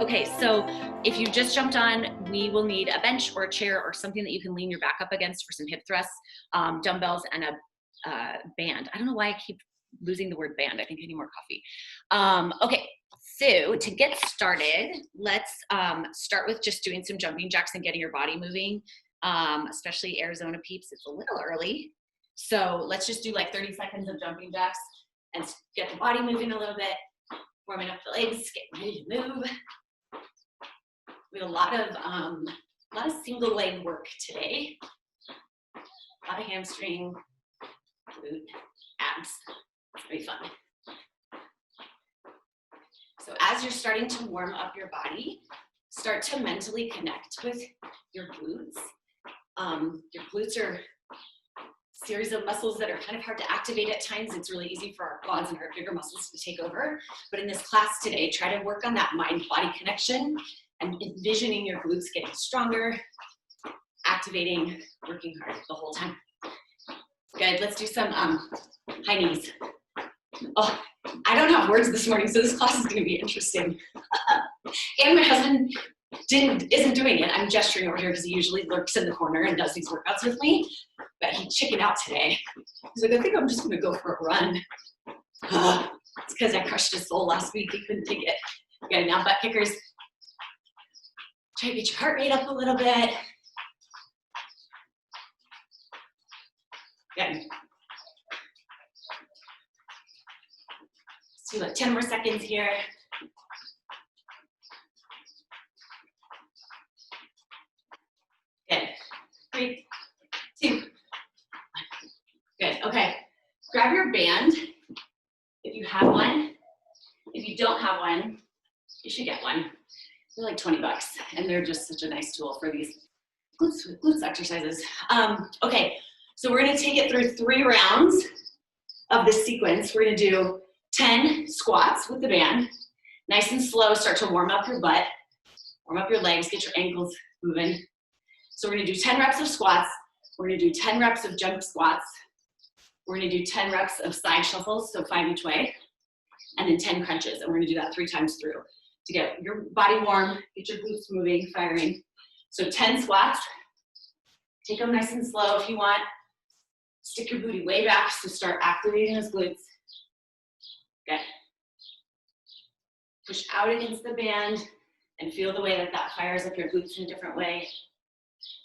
Okay, so if you just jumped on, we will need a bench or a chair or something that you can lean your back up against for some hip thrusts, dumbbells, and a band. I don't know why I keep losing the word band. I think I need more coffee. Okay, so to get started, let's start with just doing some jumping jacks and getting your body moving, especially Arizona peeps. It's a little early. So let's just do like 30 seconds of jumping jacks and get the body moving a little bit, warming up the legs, getting ready to move. We have a lot of single leg work today. A lot of hamstring, glute, abs. It's gonna be fun. So as you're starting to warm up your body, start to mentally connect with your glutes. Your glutes are a series of muscles that are kind of hard to activate at times. It's really easy for our quads and our bigger muscles to take over. But in this class today, try to work on that mind-body connection and envisioning your glutes getting stronger, activating, working hard the whole time. Good, let's do some high knees. Oh, I don't have words this morning, so this class is gonna be interesting. And my husband isn't doing it. I'm gesturing over here because he usually lurks in the corner and does these workouts with me, but he chickened out today. He's like, I think I'm just gonna go for a run. It's because I crushed his soul last week. He couldn't take it. Okay, now butt kickers. Try to get your heart rate up a little bit. Good. Let's do like 10 more seconds here. Good. 3, 2, 1. Good. Okay. Grab your band if you have one. If you don't have one, you should get one. They're like 20 bucks, and they're just such a nice tool for these glutes exercises. Okay, so we're gonna take it through 3 rounds of this sequence. We're gonna do 10 squats with the band. Nice and slow, start to warm up your butt, warm up your legs, get your ankles moving. So we're gonna do 10 reps of squats. We're gonna do 10 reps of jump squats. We're gonna do 10 reps of side shuffles, so 5 each way, and then 10 crunches, and we're gonna do that 3 times through to get your body warm, get your glutes moving, firing. So 10 squats. Take them nice and slow if you want. Stick your booty way back, so start activating those glutes. Good. Push out against the band and feel the way that that fires up your glutes in a different way.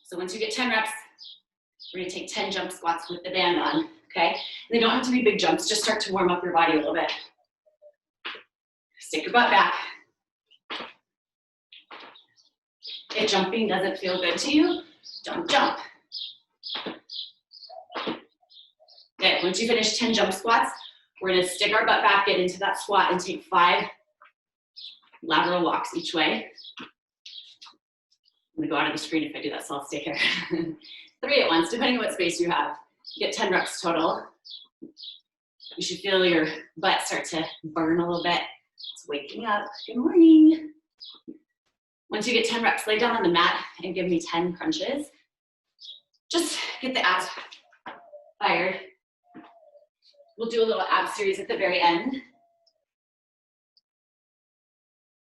So once you get 10 reps, we're gonna take 10 jump squats with the band on, okay? And they don't have to be big jumps, just start to warm up your body a little bit. Stick your butt back. If jumping doesn't feel good to you, don't jump. Okay, once you finish 10 jump squats, we're gonna stick our butt back, get into that squat, and take 5 lateral walks each way. I'm gonna go out of the screen if I do that, so I'll stay here. 3 at once, depending on what space you have. You get 10 reps total. You should feel your butt start to burn a little bit. It's waking up. Good morning. Once you get 10 reps, lay down on the mat and give me 10 crunches. Just get the abs fired. We'll do a little ab series at the very end.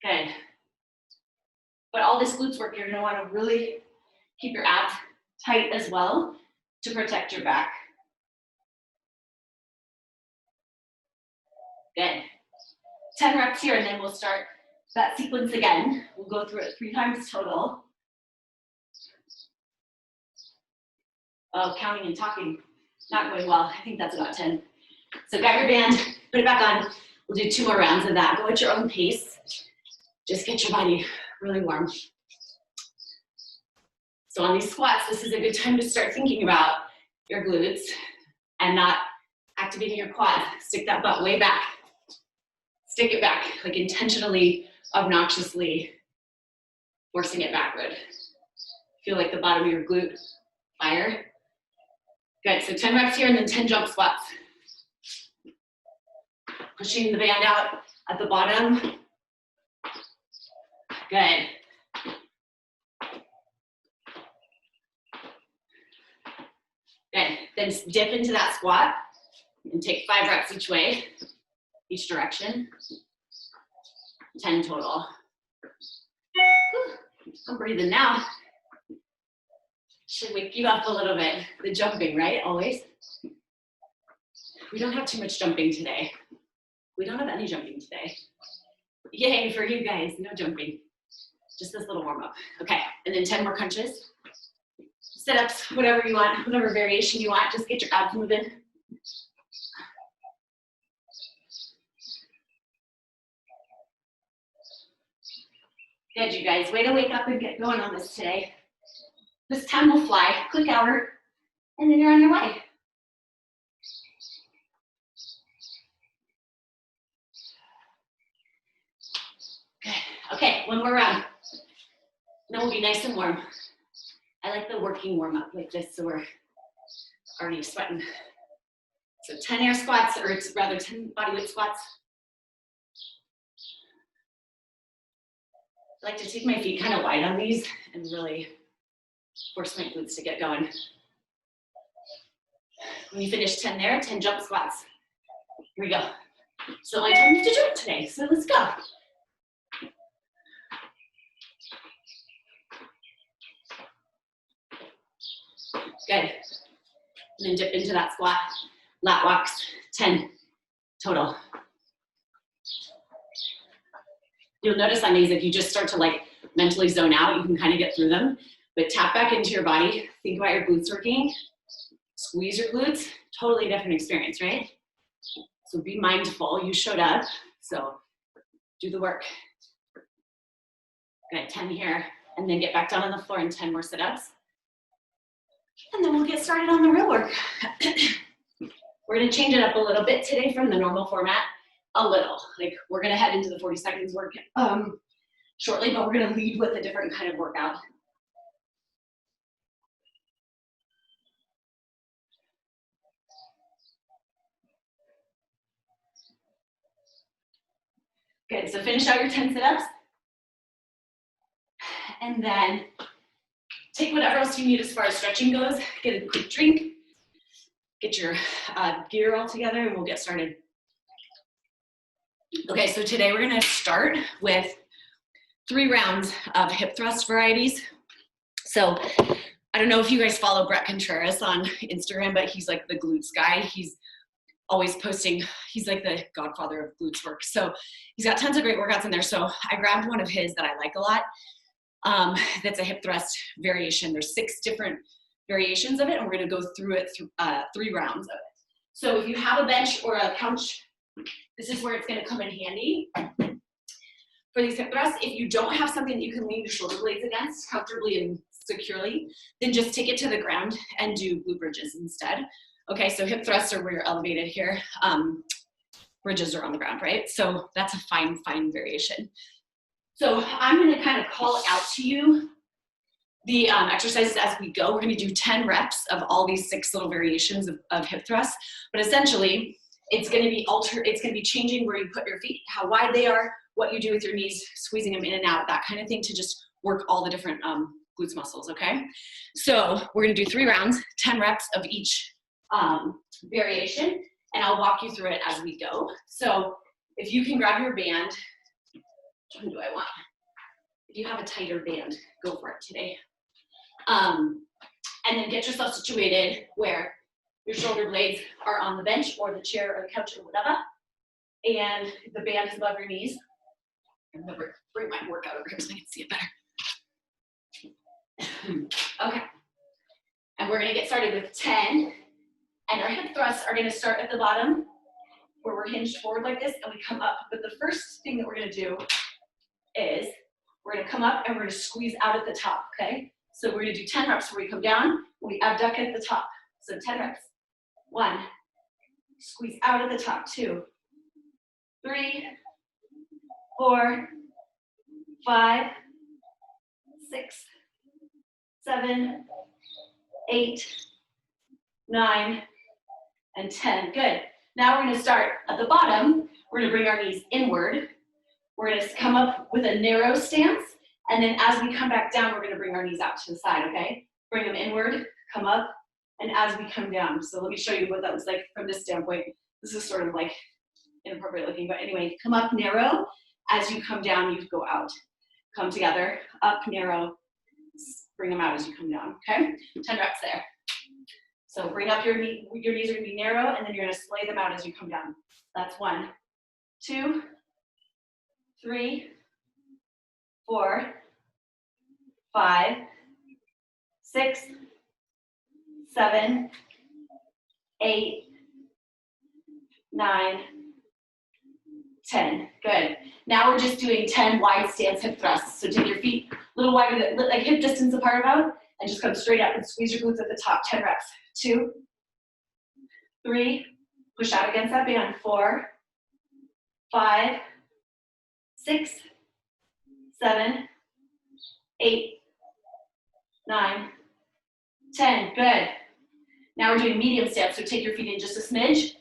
Good. But all this glutes work, you're gonna wanna really keep your abs tight as well to protect your back. Good. 10 reps here, and then we'll start that sequence again. We'll go through it 3 times total. Oh, counting and talking, not going well. I think that's about 10. So grab your band, put it back on. We'll do 2 more rounds of that. Go at your own pace. Just get your body really warm. So on these squats, this is a good time to start thinking about your glutes and not activating your quad. Stick that butt way back. Stick it back, like intentionally, obnoxiously forcing it backward. Feel like the bottom of your glute fire. Good, so 10 reps here and then 10 jump squats. Pushing the band out at the bottom. Good. Good, then dip into that squat and take 5 reps each way, each direction. 10 total. Whew. I'm breathing now. Should wake you up a little bit. The jumping, right? Always. We don't have too much jumping today. We don't have any jumping today. Yay for you guys, no jumping. Just this little warm up. Okay, and then 10 more crunches. Sit-ups, whatever you want, whatever variation you want, just get your abs moving. Good, you guys. Way to wake up and get going on this today. This time will fly, quick hour, and then you're on your way. Good. Okay, one more round. Then we'll be nice and warm. I like the working warm up like this, so we're already sweating. So 10 air squats, or it's rather 10 bodyweight squats. I like to take my feet kind of wide on these and really force my glutes to get going. When you finish 10 there, 10 jump squats. Here we go. So my turn to jump today, so let's go. Good. And then dip into that squat. Lat walks, 10 total. You'll notice on these, if you just start to like mentally zone out, you can kind of get through them. But tap back into your body. Think about your glutes working. Squeeze your glutes. Totally different experience, right? So be mindful. You showed up. So do the work. Good, 10 here. And then get back down on the floor and 10 more sit-ups. And then we'll get started on the real work. We're gonna change it up a little bit today from the normal format. A little. Like we're gonna head into the 40 seconds work shortly, but we're gonna lead with a different kind of workout. Good, so finish out your 10 sit-ups. And then take whatever else you need as far as stretching goes. Get a quick drink. Get your gear all together and we'll get started. Okay, so today we're gonna start with 3 rounds of hip thrust varieties. So I don't know if you guys follow Brett Contreras on Instagram, but he's like the glutes guy. He's always posting, he's like the godfather of glutes work. So he's got tons of great workouts in there. So I grabbed one of his that I like a lot. That's a hip thrust variation. There's 6 different variations of it, and we're gonna go through it through 3 rounds of it. So if you have a bench or a couch, this is where it's gonna come in handy for these hip thrusts. If you don't have something that you can lean your shoulder blades against comfortably and securely, then just take it to the ground and do glute bridges instead. Okay, so hip thrusts are where you're elevated here. Bridges are on the ground, right? So that's a fine variation. So I'm gonna kind of call out to you the exercises as we go. We're gonna do 10 reps of all these 6 little variations of hip thrusts, but essentially it's gonna be changing where you put your feet, how wide they are, what you do with your knees, squeezing them in and out, that kind of thing, to just work all the different glutes muscles, okay? So we're gonna do 3 rounds, 10 reps of each variation, and I'll walk you through it as we go. So if you can grab your band, which one do I want? If you have a tighter band, go for it today. And then get yourself situated where your shoulder blades are on the bench or the chair or the couch or whatever, and the band is above your knees. Remember, bring my workout over here so I can see it better. Okay, and we're gonna get started with 10, and our hip thrusts are gonna start at the bottom where we're hinged forward like this, and we come up. But the first thing that we're gonna do is we're gonna come up and we're gonna squeeze out at the top, okay? So we're gonna do 10 reps where we come down, we abduct at the top. So 10 reps. 1, squeeze out at the top. 2, 3, 4, 5, 6, 7, 8, 9, and 10. Good. Now we're gonna start at the bottom. We're gonna bring our knees inward. We're gonna come up with a narrow stance, and then as we come back down, we're gonna bring our knees out to the side, okay? Bring them inward, come up, and as we come down. So let me show you what that looks like from this standpoint. This is sort of like inappropriate looking, but anyway, come up narrow. As you come down, you go out. come together, up, narrow, bring them out as you come down, okay? 10 reps there. So bring up your knees are gonna be narrow, and then you're gonna splay them out as you come down. That's 1, 2, 3, 4, 5, 6, 7, 8, 9, 10. Good. Now we're just doing 10 wide stance hip thrusts. So take your feet a little wider, like hip distance apart about, and just come straight up and squeeze your glutes at the top. 10 reps. 2, 3, push out against that band. 4, 5, 6, 7, 8, 9, 10. Good. Now we're doing medium stance. So take your feet in just a smidge.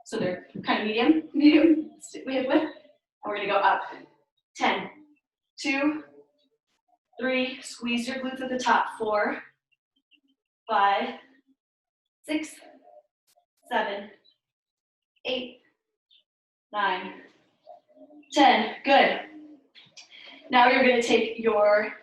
So they're kind of medium hip width. And we're gonna go up. 10, 2, 3, squeeze your glutes at the top. 4, 5, 6, 7, 8, 9, 10. Good. Now you're gonna take your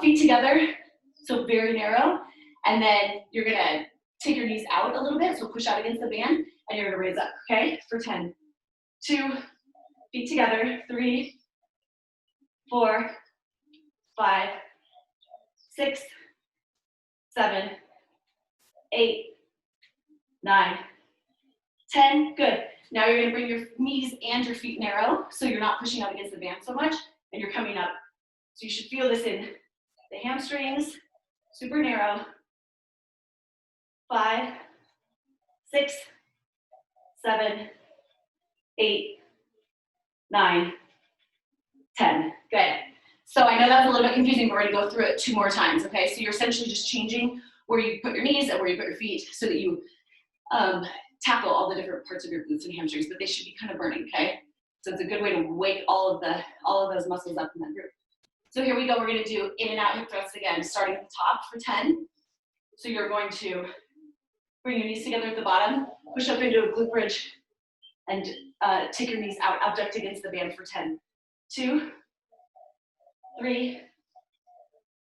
feet together, so very narrow, and then you're gonna take your knees out a little bit, so push out against the band, and you're gonna raise up, okay? For 10, 2, feet together, 3, 4, 5, 6, 7, 8, 9, 10. Good. Now you're gonna bring your knees and your feet narrow, so you're not pushing out against the band so much, and you're coming up. So you should feel this in the hamstrings, super narrow. 5, 6, 7, 8, 9, 10. Good. So I know that was a little bit confusing, but we're gonna go through it 2 more times, okay? So you're essentially just changing where you put your knees and where you put your feet so that you tackle all the different parts of your glutes and hamstrings, but they should be kind of burning, okay? So it's a good way to wake all of those muscles up in that group. So here we go, we're gonna do in and out hip thrusts again, starting at the top for 10. So you're going to bring your knees together at the bottom, push up into a glute bridge, and take your knees out, abduct against the band for 10. 2, 3,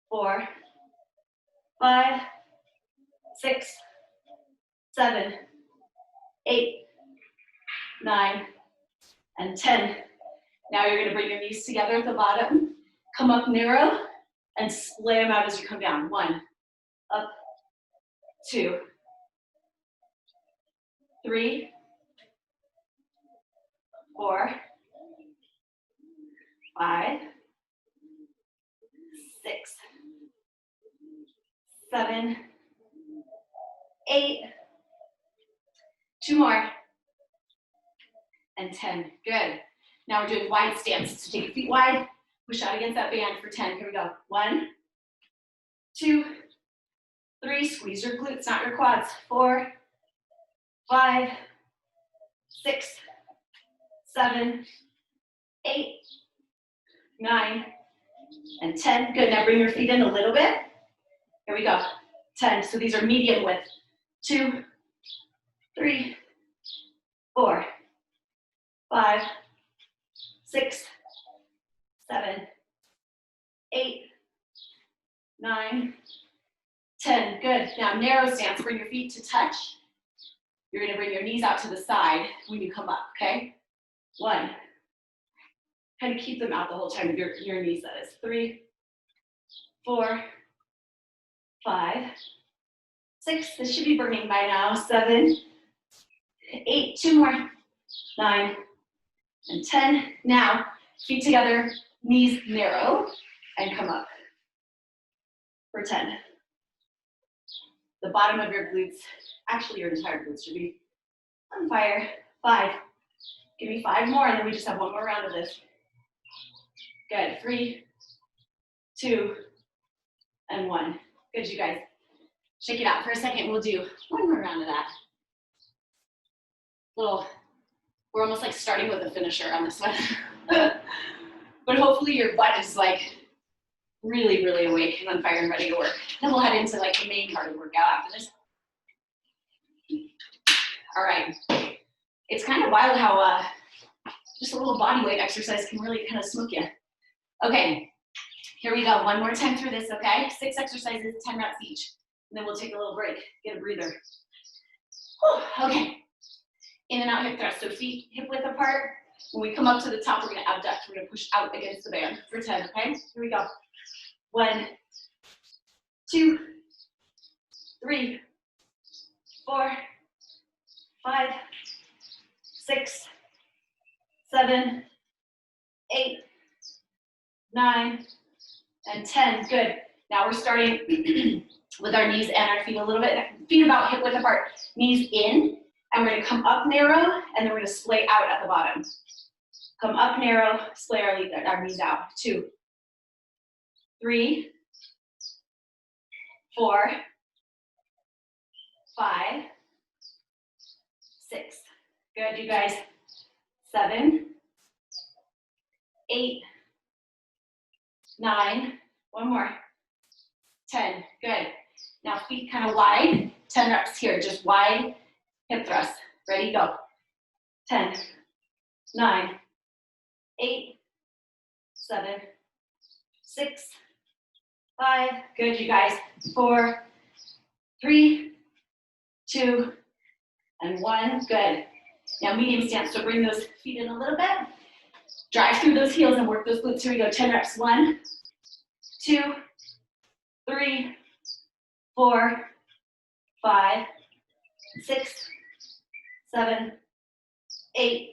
4, 5, 6, 7, 8, 9, and 10. Now you're gonna bring your knees together at the bottom, come up narrow, and splay them out as you come down. 1, up, 2, 3, 4, 5, 6, 7, 8, 2 more, and 10. Good. Now we're doing wide stance. So take your feet wide, push out against that band for 10. Here we go. 1, 2, 3. Squeeze your glutes, not your quads. 4, 5, 6, 7, 8, 9, and 10. Good. Now bring your feet in a little bit. Here we go. 10. So these are medium width. 2, 3, 4, 5, 6, 7, 8, 9, 10. Good. Now narrow stance. Bring your feet to touch. You're going to bring your knees out to the side when you come up, okay? 1. Kind of keep them out the whole time with your knees, that is. 3, 4, 5, 6. This should be burning by now. 7, 8. 2 more. 9, and 10. Now, feet together, knees narrow, and come up for 10. The bottom of your glutes, actually your entire glutes should be on fire. 5. Give me 5 more, and then we just have 1 more round of this. Good. 3, 2, and 1. Good, you guys. Shake it out for a second. We'll do 1 more round of that. We're almost like starting with a finisher on this one. But hopefully your butt is like really, really awake and on fire and ready to work. Then we'll head into like the main part of the workout after this. All right. It's kind of wild how just a little body weight exercise can really kind of smoke you. Okay, Here we go, one more time through this, okay? 6 exercises, 10 reps each. And then we'll take a little break, get a breather. Whew, okay, in and out hip thrust, so feet hip width apart. When we come up to the top, we're gonna abduct, we're gonna push out against the band for 10, okay? Here we go. 1, 2, 3, 4, 5, 6, 7, 8, 9, and 10, good. Now we're starting with our knees and our feet a little bit, feet about hip width apart, knees in, and we're gonna come up narrow, and then we're gonna splay out at the bottom. Come up narrow, splay our knees out. 2, 3, 4, 5, 6. Good, you guys. 7, 8, 9, one more. 10, good. Now feet kind of wide, 10 reps here, just wide hip thrust. Ready, go. 10, 9, 8, 7, 6, 5, good, you guys. 4, 3, 2, and 1, good. Now medium stance, so bring those feet in a little bit. Drive through those heels and work those glutes. Here we go, 10 reps. 1, 2, 3, 4, 5, 6, 7, 8,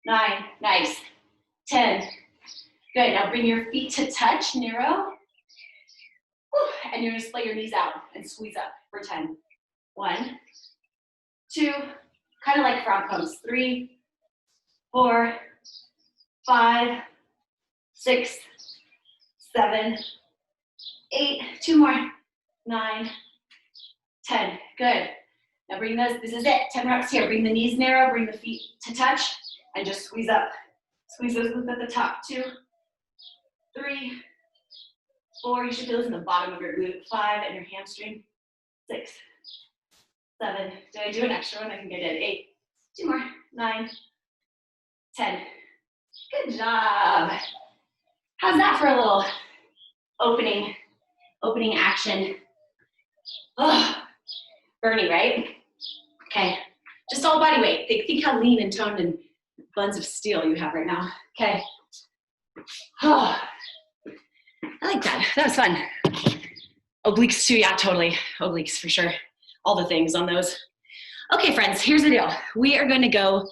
9, nice. 10, good. Now bring your feet to touch, narrow. Whew. And you're gonna splay your knees out and squeeze up for 10. 1, 2, kind of like frog pose. 3, 4, 5, 6, 7, 8, 2 more, 9, 10, good. Now bring those, this is it, 10 reps here. Bring the knees narrow, bring the feet to touch, and just squeeze up. Squeeze those glutes at the top. 2, 3, 4, you should feel this in the bottom of your glute. 5, and your hamstring. 6, 7, did I do an extra one? I think I did. 8, 2 more, 9, 10. Good job. How's that for a little opening action? Oh, Bernie, right? Okay, just all body weight. Think how lean and toned and buns of steel you have right now. Okay. Oh, I like that. That was fun. Obliques too, yeah, totally. Obliques for sure. All the things on those. Okay, friends, here's the deal. We are going to go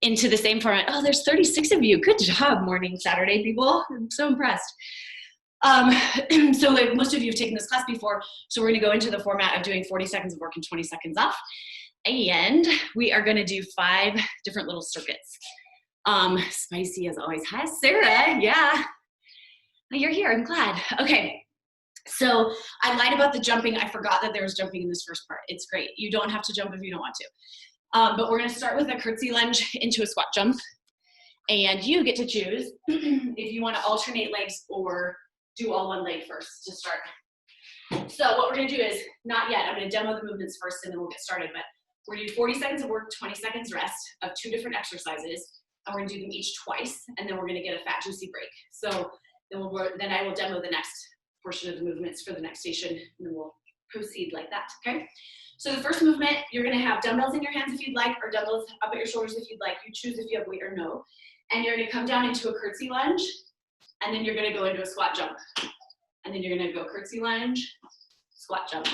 into the same format. Oh, there's 36 of you. Good job, morning Saturday people. I'm so impressed. So most of you have taken this class before, so we're going to go into the format of doing 40 seconds of work and 20 seconds off. And we are going to do 5 different little circuits. Spicy as always. Hi, Sarah. Yeah. You're here. I'm glad. Okay. So I lied about the jumping. I forgot that there was jumping in this first part. It's great. You don't have to jump if you don't want to. But we're going to start with a curtsy lunge into a squat jump. And you get to choose if you want to alternate legs or do all one leg first to start. So what we're going to do is, not yet, I'm going to demo the movements first and then we'll get started. But we're going to do 40 seconds of work, 20 seconds rest of 2 different exercises. And we're going to do them each twice. And then we're going to get a fat, juicy break. So then I will demo the next portion of the movements for the next station. And then we'll proceed like that, okay? So the first movement, you're going to have dumbbells in your hands if you'd like, or dumbbells up at your shoulders if you'd like. You choose if you have weight or no. And you're going to come down into a curtsy lunge, and then you're going to go into a squat jump. And then you're going to go curtsy lunge, squat jump.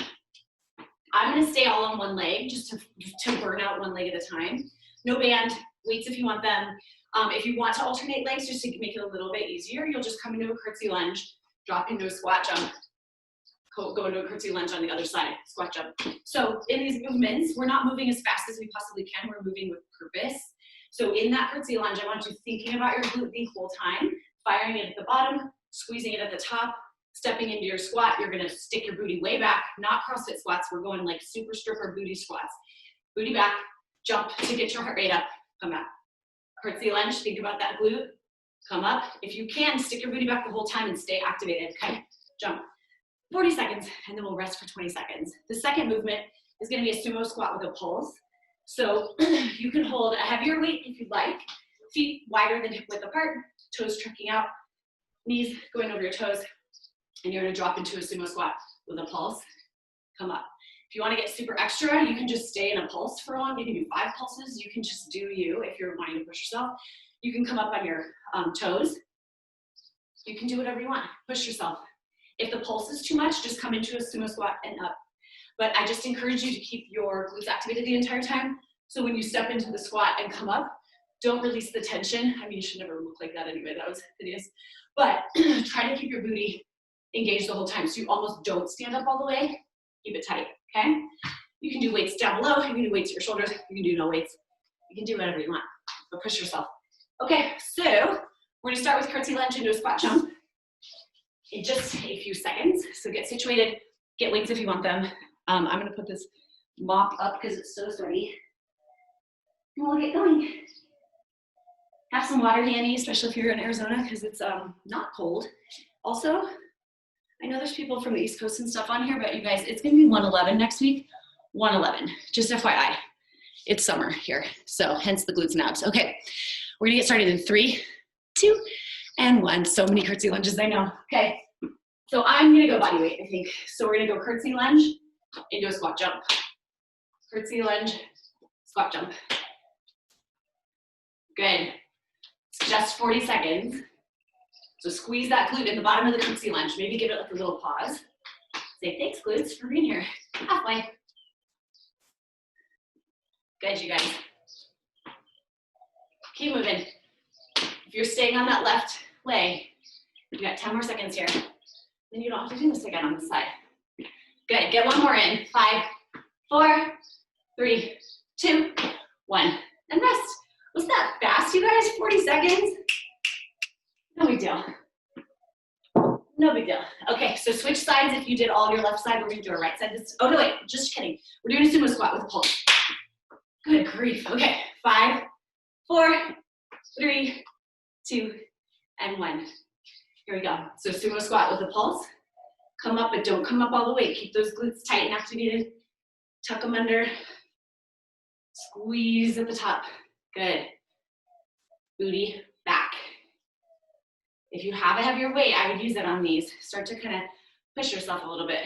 I'm going to stay all on one leg, just to burn out one leg at a time. No band, weights if you want them. If you want to alternate legs, just to make it a little bit easier, you'll just come into a curtsy lunge, drop into a squat jump, go into a curtsy lunge on the other side, squat jump. So in these movements, we're not moving as fast as we possibly can, we're moving with purpose. So in that curtsy lunge, I want you thinking about your glute the whole time, firing it at the bottom, squeezing it at the top, stepping into your squat. You're gonna stick your booty way back, not CrossFit squats, we're going like super stripper booty squats. Booty back, jump to get your heart rate up, come back. Curtsy lunge, think about that glute, come up. If you can, stick your booty back the whole time and stay activated, okay? Jump. 40 seconds, and then we'll rest for 20 seconds. The second movement is gonna be a sumo squat with a pulse. So you can hold a heavier weight if you'd like, feet wider than hip width apart, toes trucking out, knees going over your toes, and you're gonna drop into a sumo squat with a pulse. Come up. If you wanna get super extra, you can just stay in a pulse for long. You can do 5 pulses. You can just do you if you're wanting to push yourself. You can come up on your toes. You can do whatever you want. Push yourself. If the pulse is too much, just come into a sumo squat and up. But I just encourage you to keep your glutes activated the entire time. So when you step into the squat and come up, don't release the tension. I mean, you should never look like that anyway. That was hideous. But try to keep your booty engaged the whole time. So you almost don't stand up all the way. Keep it tight, okay? You can do weights down below. You can do weights to your shoulders. You can do no weights. You can do whatever you want, but push yourself. Okay, so we're gonna start with curtsy lunge into a squat jump in just a few seconds. So get situated, get weights if you want them. I'm gonna put this mop up because it's so sweaty. And we'll get going. Have some water handy, especially if you're in Arizona, because it's not cold. Also, I know there's people from the East Coast and stuff on here, but you guys, it's gonna be 111 next week. 111, just FYI. It's summer here, so hence the glutes and abs. Okay, we're gonna get started in 3, 2, and 1. So many curtsy lunges, I know. Okay, so I'm gonna go body weight, I think. So we're gonna go curtsy lunge into a squat jump. Curtsy lunge, squat jump. Good. It's just 40 seconds. So squeeze that glute in the bottom of the curtsy lunge. Maybe give it like a little pause. Say, thanks glutes for being here. Halfway. Good, you guys. Keep moving. If you're staying on that left leg, you got 10 more seconds here. Then you don't have to do this again on the side. Good, get one more in. 5, 4, 3, 2, 1. And rest. Was that fast, you guys? 40 seconds? No big deal. No big deal. Okay, so switch sides. If you did all your left side, we're gonna do our right side. Oh no, wait, just kidding. We're doing a sumo squat with a pulse. Good grief. Okay, 5, 4, 3, 2, and 1. Here we go. So sumo squat with a pulse. Come up, but don't come up all the way. Keep those glutes tight and activated. Tuck them under. Squeeze at the top. Good. Booty back. If you have a heavier weight, I would use it on these. Start to kind of push yourself a little bit.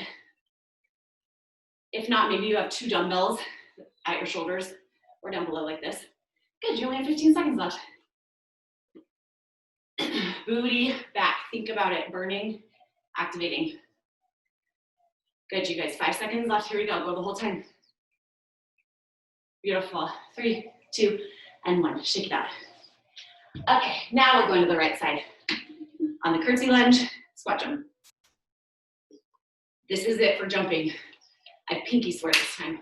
If not, maybe you have 2 dumbbells at your shoulders or down below like this. Good, you only have 15 seconds left. Booty back, think about it, burning, activating. Good, you guys, 5 seconds left, here we go, go the whole time. Beautiful, 3, 2, and 1, shake it out. Okay, now we're going to the right side. On the curtsy lunge, squat jump. This is it for jumping. I pinky swear this time.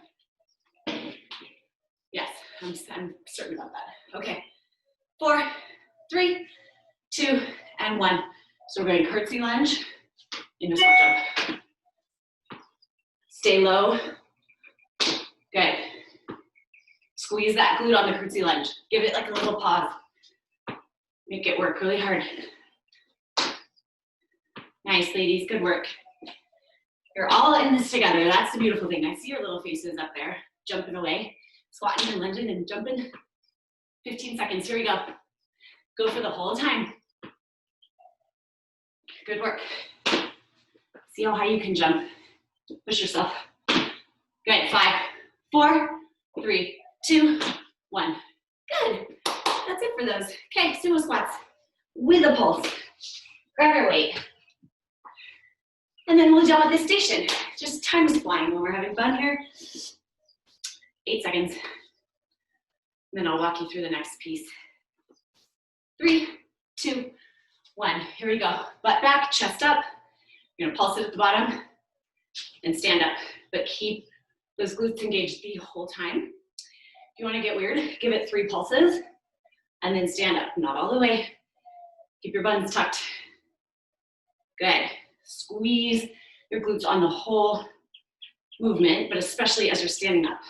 Yes, I'm certain about that. Okay, 4, 3, 2, and 1. So we're going curtsy lunge into squat jump. Stay low. Good. Squeeze that glute on the curtsy lunge. Give it like a little pause. Make it work really hard. Nice, ladies, good work. You're all in this together. That's the beautiful thing. I see your little faces up there, jumping away, squatting and lunging and jumping. 15 seconds, here we go. Go for the whole time. Good work. See how high you can jump. Push yourself. Good, 5, 4, 3, 2, 1. Good, that's it for those. Okay, sumo squats with a pulse. Grab your weight. And then we'll jump at this station. Just time is flying when we're having fun here. 8 seconds. Then I'll walk you through the next piece. 3, 2, 1. Here we go. Butt back, chest up. You're gonna pulse it at the bottom and stand up. But keep those glutes engaged the whole time. If you wanna get weird, give it 3 pulses and then stand up. Not all the way. Keep your buns tucked. Good. Squeeze your glutes on the whole movement, but especially as you're standing up.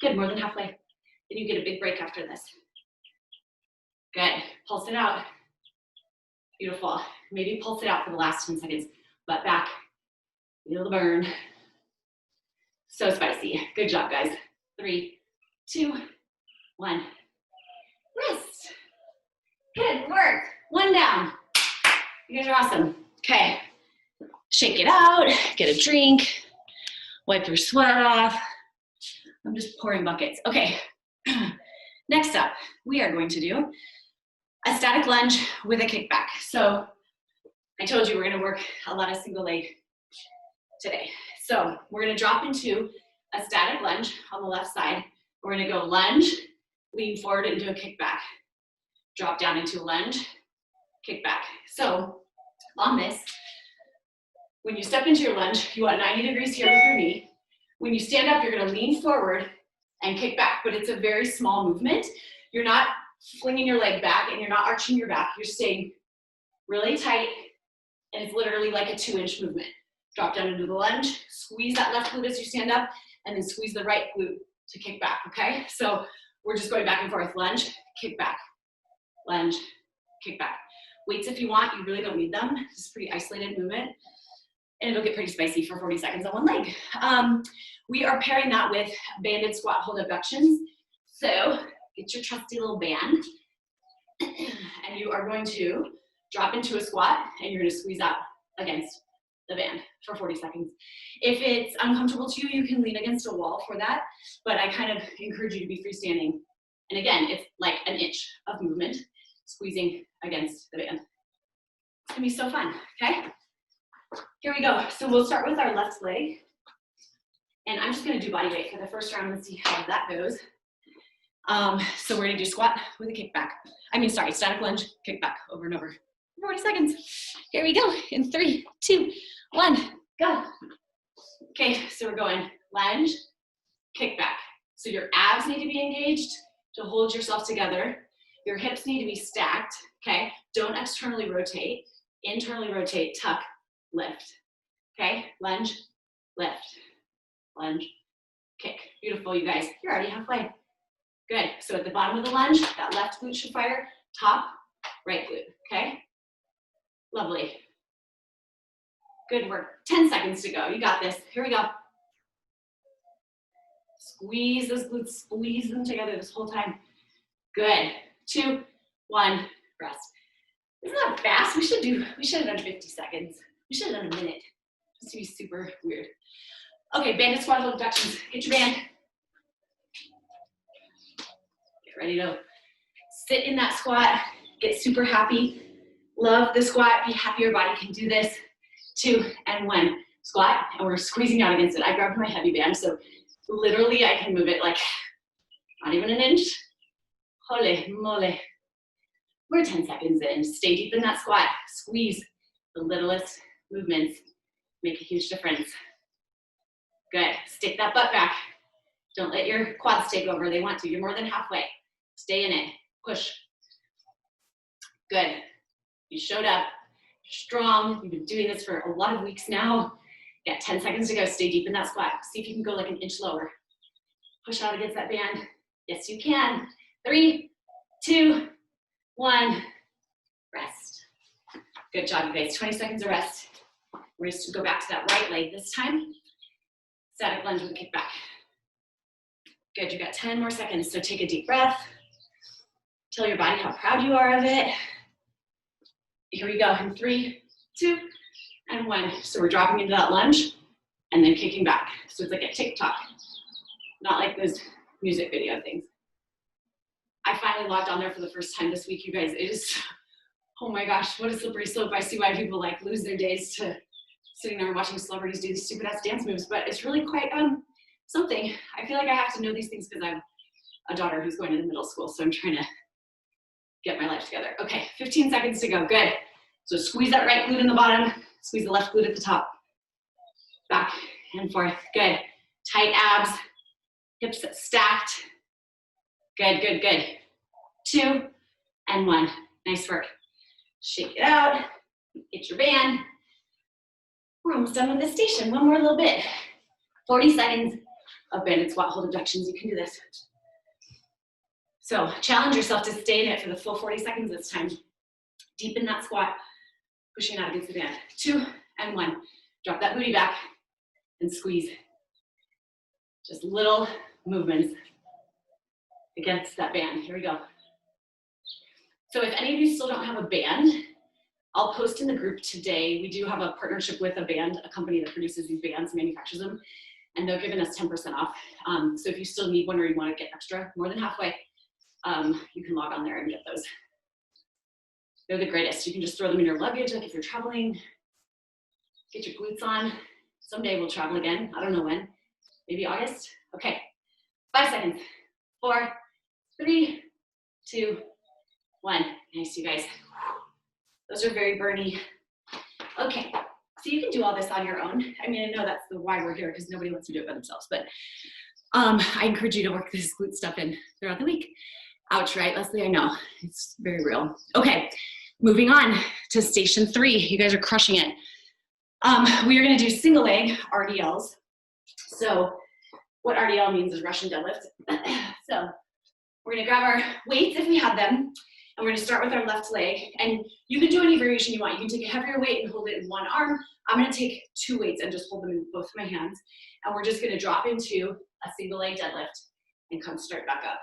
Good, more than halfway. Then you get a big break after this. Good, pulse it out. Beautiful. Maybe pulse it out for the last 10 seconds. Butt back, feel the burn. So spicy. Good job, guys. 3, 2, 1. Rest. Good work. 1 down. You You guys are awesome. Okay, shake it out, get a drink, wipe your sweat off. I'm just pouring buckets. Okay, next up, we are going to do a static lunge with a kickback. So I told you we're gonna work a lot of single leg today. So we're gonna drop into a static lunge on the left side. We're gonna go lunge, lean forward into a kickback, drop down into a lunge, kickback. So on this, when you step into your lunge, you want 90 degrees here with your knee. When you stand up, you're gonna lean forward and kick back, but it's a very small movement. You're not flinging your leg back and you're not arching your back. You're staying really tight, and it's literally like a 2-inch movement. Drop down into the lunge, squeeze that left glute as you stand up, and then squeeze the right glute to kick back, okay? So we're just going back and forth. Lunge, kick back, lunge, kick back. Weights if you want, you really don't need them. This is a pretty isolated movement, and it'll get pretty spicy for 40 seconds on one leg. We are pairing that with banded squat hold abductions. So get your trusty little band, and you are going to drop into a squat, and you're gonna squeeze out against the band for 40 seconds. If it's uncomfortable to you, you can lean against a wall for that, but I kind of encourage you to be freestanding. And again, it's like an inch of movement, squeezing against the band. It's gonna be so fun, okay? Here we go. So we'll start with our left leg, and I'm just gonna do body weight for the first round and see how that goes. So we're gonna do squat with a kickback. Static lunge, kickback, over and over. 40 seconds. Here we go. In 3, 2, 1, go. Okay, so we're going lunge, kickback. So your abs need to be engaged to hold yourself together. Your hips need to be stacked, okay? Don't externally rotate. Internally rotate, tuck, lift. Okay, lunge, lift, lunge, kick. Beautiful, you guys. You're already halfway. Good. So at the bottom of the lunge, that left glute should fire, top, right glute, okay? Lovely. Good work. 10 seconds to go. You got this. Here we go. Squeeze those glutes, squeeze them together this whole time. Good. 2, 1, rest. Isn't that fast? We should have done 50 seconds. We should have done a minute, just to be super weird. Okay, banded squat hold abductions. Get your band. Get ready to sit in that squat. Get super happy. Love the squat. Be happy your body can do this. 2 and 1. Squat, and we're squeezing out against it. I grabbed my heavy band, so literally I can move it like not even an inch. Holy moly. We're 10 seconds in. Stay deep in that squat. Squeeze. The littlest movements make a huge difference. Good. Stick that butt back. Don't let your quads take over. They want to. You're more than halfway. Stay in it. Push. Good. You showed up. You're strong. You've been doing this for a lot of weeks now. You got 10 seconds to go. Stay deep in that squat. See if you can go like an inch lower. Push out against that band. Yes, you can. 3, 2, 1. Rest. Good job, you guys. 20 seconds of rest. We're just gonna go back to that right leg this time. Static lunge with kick back. Good, you got 10 more seconds. So take a deep breath. Tell your body how proud you are of it. Here we go. In 3, 2, and 1. So we're dropping into that lunge and then kicking back. So it's like a TikTok, not like those music video things. I finally logged on there for the first time this week, you guys. It is, oh my gosh, what a slippery slope. I see why people like lose their days to sitting there and watching celebrities do these stupid ass dance moves, but it's really quite something. I feel like I have to know these things because I have a daughter who's going to the middle school, so I'm trying to get my life together. Okay, 15 seconds to go. Good. So squeeze that right glute in the bottom, squeeze the left glute at the top. Back and forth. Good. Tight abs, hips stacked. Good, good, good. 2 and 1. Nice work. Shake it out. Get your band. We're almost done with this station. One more little bit. 40 seconds of banded squat hold abductions. You can do this. So challenge yourself to stay in it for the full 40 seconds this time. Deep in that squat, pushing out against the band. 2 and 1. Drop that booty back and squeeze. Just little movements against that band. Here we go. So if any of you still don't have a band, I'll post in the group today. We do have a partnership with a band, a company that produces these bands, manufactures them, and they're giving us 10% off. So if you still need one or you want to get extra, more than halfway, you can log on there and get those. They're the greatest. You can just throw them in your luggage, like if you're traveling, get your glutes on. Someday we'll travel again. I don't know when, maybe August. Okay, 5 seconds. 4, 3, 2, 1. Nice, you guys. Those are very burny. Okay, so you can do all this on your own. I mean, I know that's why we're here, because nobody wants to do it by themselves, but I encourage you to work this glute stuff in throughout the week. Ouch, right, Leslie? I know, it's very real. Okay, moving on to station 3. You guys are crushing it. We are gonna do single leg RDLs. So what RDL means is Russian deadlift. So we're gonna grab our weights if we have them, and we're gonna start with our left leg. And you can do any variation you want. You can take a heavier weight and hold it in one arm. I'm gonna take 2 weights and just hold them in both of my hands. And we're just gonna drop into a single leg deadlift and come straight back up.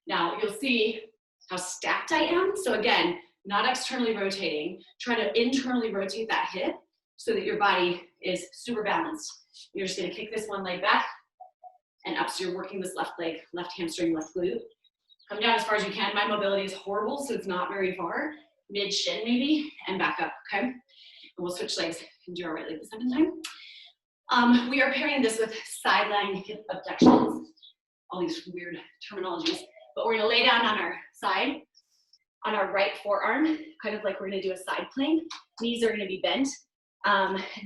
Now you'll see how stacked I am. So again, not externally rotating. Try to internally rotate that hip so that your body is super balanced. You're just gonna kick this one leg back and up, so you're working this left leg, left hamstring, left glute. Come down as far as you can. My mobility is horrible, so it's not very far. Mid shin maybe, and back up, okay? And we'll switch legs and do our right leg the second time. We are pairing this with sideline hip abductions, all these weird terminologies, but we're gonna lay down on our side, on our right forearm, kind of like we're gonna do a side plank. Knees are gonna be bent.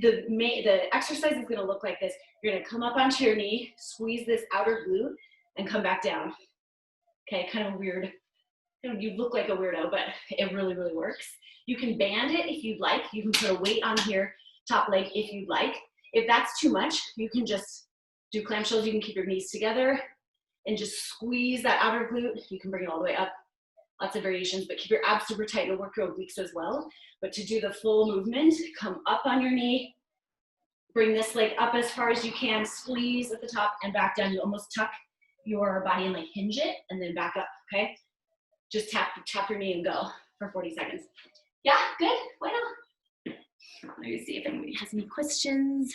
The exercise is gonna look like this. You're gonna come up onto your knee, squeeze this outer glute, and come back down. Okay, kind of weird. You look like a weirdo, but it really, really works. You can band it if you'd like. You can put a weight on here, top leg if you'd like. If that's too much, you can just do clamshells. You can keep your knees together and just squeeze that outer glute. You can bring it all the way up. Lots of variations, but keep your abs super tight. You'll work your obliques as well. But to do the full movement, come up on your knee, bring this leg up as far as you can, squeeze at the top and back down. You almost tuck your body and like hinge it and then back up, okay? Just tap your knee and go for 40 seconds. Yeah, good, why not? Let me see if anybody has any questions.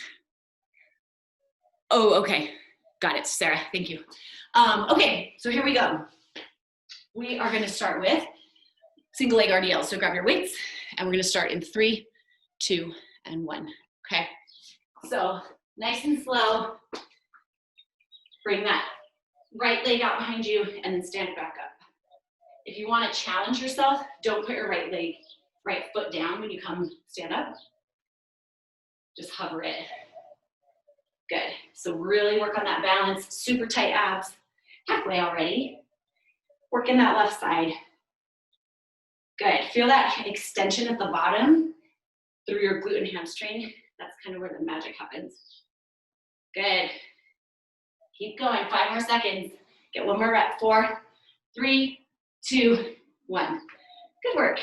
Oh, okay, got it, Sarah, thank you. Okay, so here we go. We are gonna start with single leg RDL. So grab your weights and we're gonna start in 3, 2, and 1, okay? So nice and slow, bring that right leg out behind you and then stand it back up. If you wanna challenge yourself, don't put your right foot down when you come stand up. Just hover it. Good, so really work on that balance, super tight abs, halfway already. Work in that left side. Good, feel that extension at the bottom through your glute and hamstring. That's kind of where the magic happens. Good, keep going, 5 more seconds. Get 1 more rep, 4, 3, 2, 1. Good work.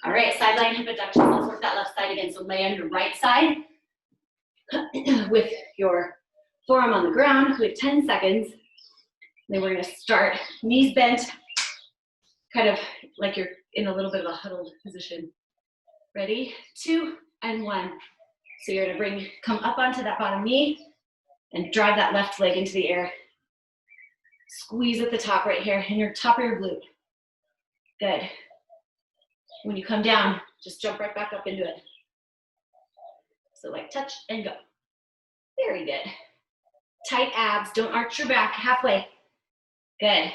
All right, sideline hip abductions. Let's work that left side again. So lay on your right side with your forearm on the ground. We have 10 seconds. Then we're gonna start knees bent, kind of like you're in a little bit of a huddled position. Ready? 2 and 1. So you're gonna come up onto that bottom knee and drive that left leg into the air. Squeeze at the top right here, in your top of your glute. Good. When you come down, just jump right back up into it. So like touch and go. Very good. Tight abs, don't arch your back, halfway. Good.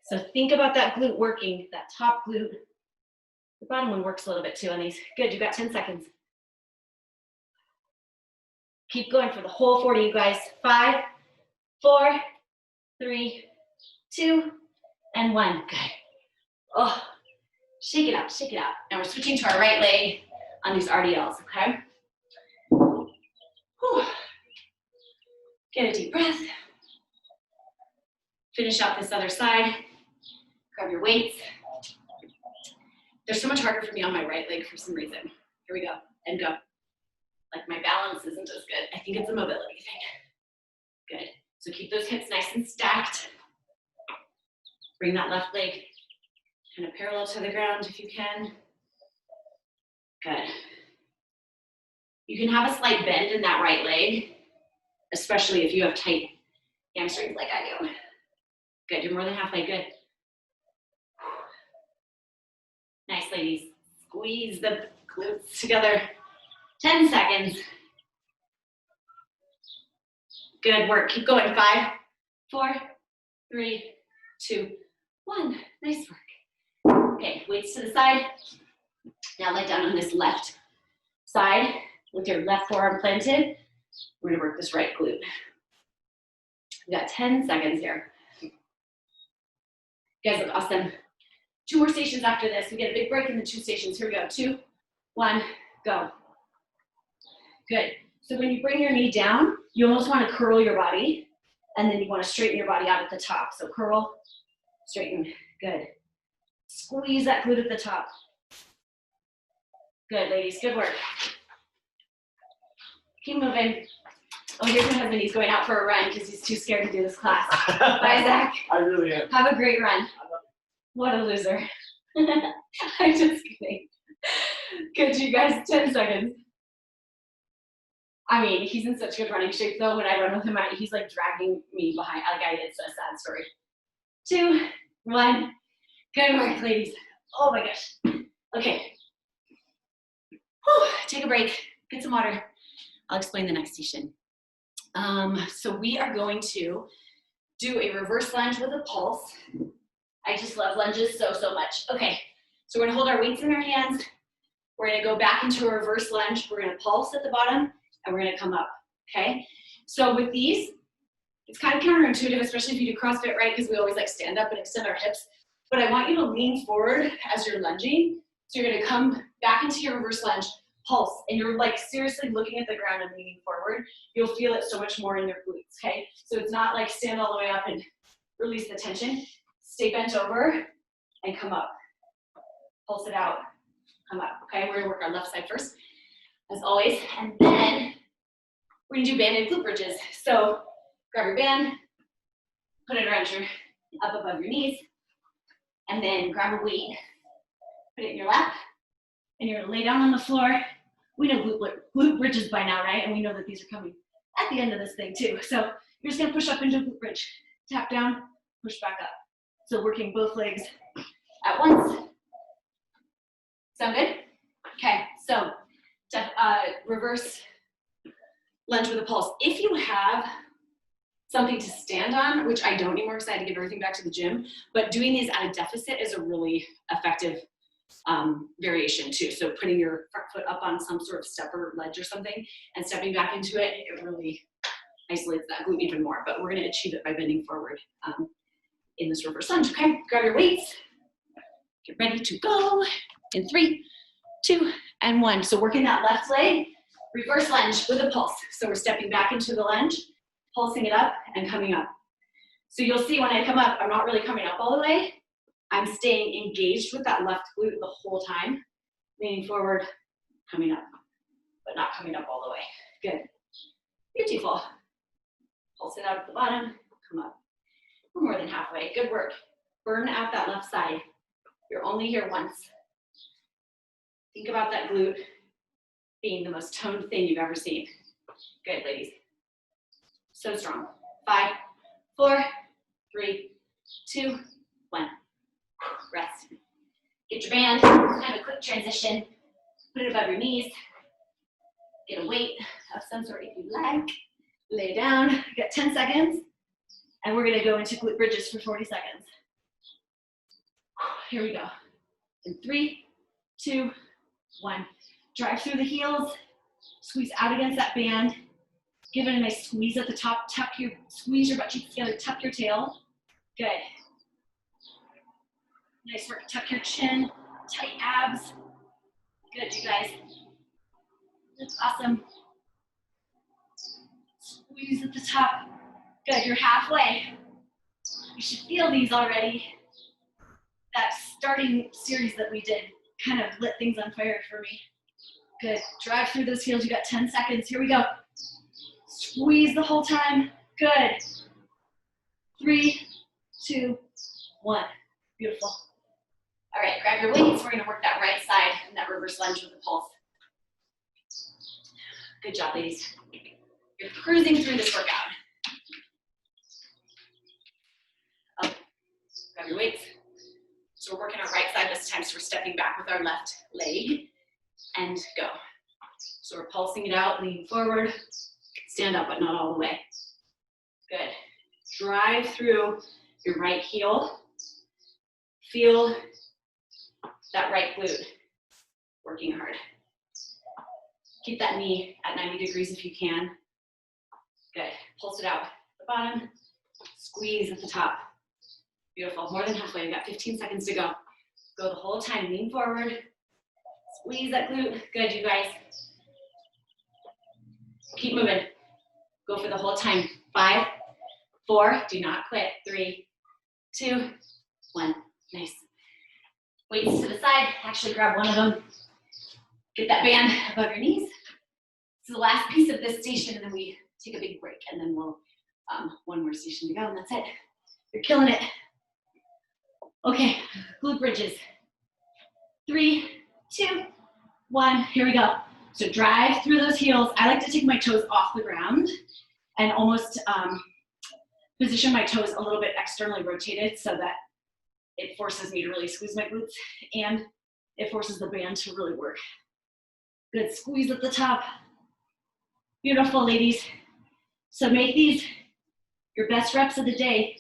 So think about that glute working, that top glute. The bottom one works a little bit too on these. Good, you got 10 seconds. Keep going for the whole 40, you guys. 5, 4, 3, 2, and 1. Good. Oh, shake it out, shake it out. And we're switching to our right leg on these RDLs, okay? Whew. Get a deep breath. Finish out this other side. Grab your weights. They're so much harder for me on my right leg for some reason. Here we go, and go. Like my balance isn't as good. I think it's a mobility thing. Good, so keep those hips nice and stacked. Bring that left leg Kind of parallel to the ground if you can. Good. You can have a slight bend in that right leg, especially if you have tight hamstrings like I do. Good, you're more than halfway, good. Nice, ladies. Squeeze the glutes together. 10 seconds. Good work, keep going. 5, 4, 3, 2, 1. Nice work. Okay, weights to the side. Now lie down on this left side with your left forearm planted. We're gonna work this right glute. We got 10 seconds here. You guys look awesome. 2 more stations after this. We get a big break in the 2 stations. Here we go. 2, 1, go. Good. So when you bring your knee down, you almost want to curl your body, and then you want to straighten your body out at the top. So curl, straighten. Good. Squeeze that glute at the top. Good, ladies. Good work. Keep moving. Oh, here's my husband. He's going out for a run because he's too scared to do this class. Bye, Zach. I really am. Have a great run. What a loser. I'm just kidding. Good, you guys. 10 seconds. I mean, he's in such good running shape, though. When I run with him, he's like dragging me behind. Like, it's a sad story. 2, 1. Good work, ladies. Oh my gosh. Okay. Whew. Take a break. Get some water. I'll explain the next station. So we are going to do a reverse lunge with a pulse. I just love lunges so, so much. Okay, so we're gonna hold our weights in our hands. We're gonna go back into a reverse lunge. We're gonna pulse at the bottom, and we're gonna come up, okay? So with these, it's kind of counterintuitive, especially if you do CrossFit, right? Because we always like stand up and extend our hips. But I want you to lean forward as you're lunging. So you're gonna come back into your reverse lunge, pulse, and you're like seriously looking at the ground and leaning forward. You'll feel it so much more in your glutes, okay? So it's not like stand all the way up and release the tension. Stay bent over and come up. Pulse it out, come up, okay? We're gonna work our left side first, as always, and then we're gonna do banded glute bridges. So grab your band, put it around your, up above your knees, and then grab a weight, put it in your lap, and you're gonna lay down on the floor. We know glute bridges by now, right? And we know that these are coming at the end of this thing too. So you're just gonna push up into a glute bridge. Tap down, push back up. So working both legs at once. Sound good? Okay, so reverse lunge with a pulse. If you have something to stand on, which I don't anymore because I had to give everything back to the gym, but doing these at a deficit is a really effective variation too. So putting your front foot up on some sort of step or ledge or something and stepping back into it, it really isolates that glute even more. But we're gonna achieve it by bending forward in this reverse lunge, okay? Grab your weights, get ready to go in 3, 2, and 1. So working that left leg, reverse lunge with a pulse. So we're stepping back into the lunge, pulsing it up and coming up. So you'll see when I come up, I'm not really coming up all the way. I'm staying engaged with that left glute the whole time, leaning forward, coming up, but not coming up all the way. Good, beautiful. Pulse it out at the bottom, come up. We're more than halfway, good work. Burn out that left side. You're only here once. Think about that glute being the most toned thing you've ever seen. Good, ladies. So strong. 5, 4, 3, 2, 1. Rest. Get your band, have a quick transition. Put it above your knees. Get a weight of some sort if you like. Lay down, you got 10 seconds. And we're gonna go into glute bridges for 40 seconds. Here we go. In 3, 2, 1. Drive through the heels, squeeze out against that band. Give it a nice squeeze at the top. Squeeze your butt cheeks together, tuck your tail. Good. Nice work, tuck your chin, tight abs. Good, you guys. That's awesome. Squeeze at the top. Good, you're halfway. You should feel these already. That starting series that we did kind of lit things on fire for me. Good, drive through those heels. You got 10 seconds, here we go. Squeeze the whole time, good. 3, 2, 1, beautiful. All right, grab your weights. We're gonna work that right side and that reverse lunge with the pulse. Good job, ladies. You're cruising through this workout. Okay, grab your weights. So we're working our right side this time, so we're stepping back with our left leg and go. So we're pulsing it out, lean forward, stand up, but not all the way. Good. Drive through your right heel. Feel that right glute working hard. Keep that knee at 90 degrees if you can. Good. Pulse it out at the bottom. Squeeze at the top. Beautiful. More than halfway. We've got 15 seconds to go. Go the whole time. Lean forward. Squeeze that glute. Good, you guys. Keep moving. Go for the whole time. 5, 4. Do not quit. 3, 2, 1. Nice. Weights to the side. Actually, grab one of them. Get that band above your knees. This is the last piece of this station, and then we take a big break, and then we'll, one more station to go, and that's it. You're killing it. Okay, glute bridges. 3, 2, 1, here we go. So drive through those heels. I like to take my toes off the ground and almost position my toes a little bit externally rotated so that it forces me to really squeeze my glutes and it forces the band to really work. Good, squeeze at the top. Beautiful, ladies. So make these your best reps of the day.